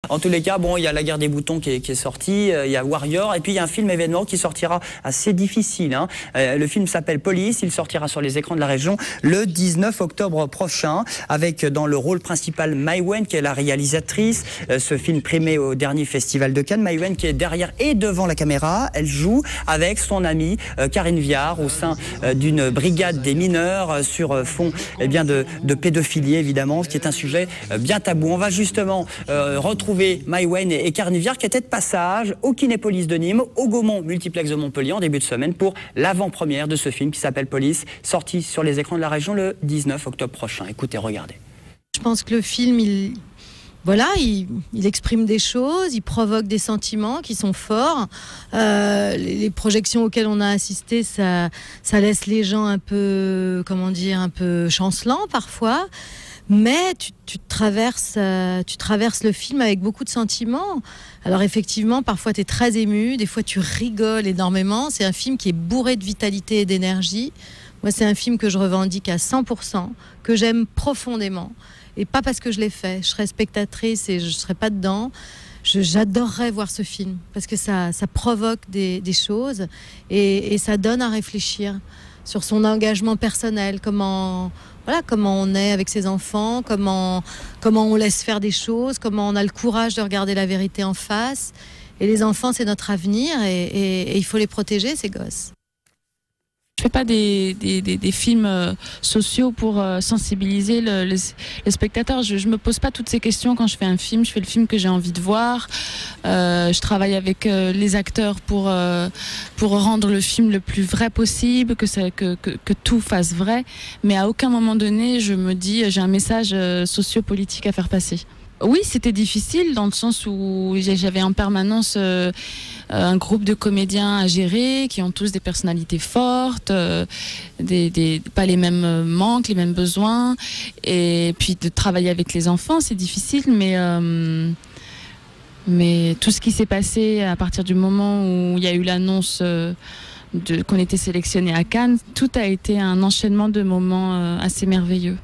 En tous les cas, bon, il y a La Guerre des boutons qui est sorti, il y a Warrior, et puis il y a un film événement qui sortira assez difficile. Hein. Le film s'appelle Police, il sortira sur les écrans de la région le 19 octobre prochain, avec dans le rôle principal Mai Wen, qui est la réalisatrice. Ce film primé au dernier festival de Cannes. Mai Wen qui est derrière et devant la caméra, elle joue avec son amie Karine Viard au sein d'une brigade des mineurs sur fond de pédophilie, évidemment, ce qui est un sujet bien tabou. On va justement retrouver Mai Wen et Karine Viard qui étaient de passage au Kinépolis de Nîmes, au Gaumont Multiplex de Montpellier en début de semaine pour l'avant-première de ce film qui s'appelle Police, sorti sur les écrans de la région le 19 octobre prochain. Écoutez, regardez. Je pense que le film, il exprime des choses, il provoque des sentiments qui sont forts. Les projections auxquelles on a assisté, ça laisse les gens un peu, un peu chancelants parfois. Mais tu traverses le film avec beaucoup de sentiments. Alors effectivement, parfois tu es très ému, des fois tu rigoles énormément. C'est un film qui est bourré de vitalité et d'énergie. Moi, c'est un film que je revendique à 100%, que j'aime profondément. Et pas parce que je l'ai fait. Je serais spectatrice et je ne serais pas dedans. J'adorerais voir ce film parce que ça provoque des choses et ça donne à réfléchir sur son engagement personnel, comment on est avec ses enfants, comment on laisse faire des choses, comment on a le courage de regarder la vérité en face. Et les enfants, c'est notre avenir et il faut les protéger, ces gosses. Je fais pas des films sociaux pour sensibiliser le spectateur. Je me pose pas toutes ces questions quand je fais un film. Je fais le film que j'ai envie de voir. Je travaille avec les acteurs pour rendre le film le plus vrai possible, que tout fasse vrai. Mais à aucun moment donné, je me dis j'ai un message sociopolitique à faire passer. Oui, c'était difficile dans le sens où j'avais en permanence un groupe de comédiens à gérer qui ont tous des personnalités fortes, pas les mêmes manques, les mêmes besoins. Et puis de travailler avec les enfants, c'est difficile, mais tout ce qui s'est passé à partir du moment où il y a eu l'annonce qu'on était sélectionné à Cannes, tout a été un enchaînement de moments assez merveilleux.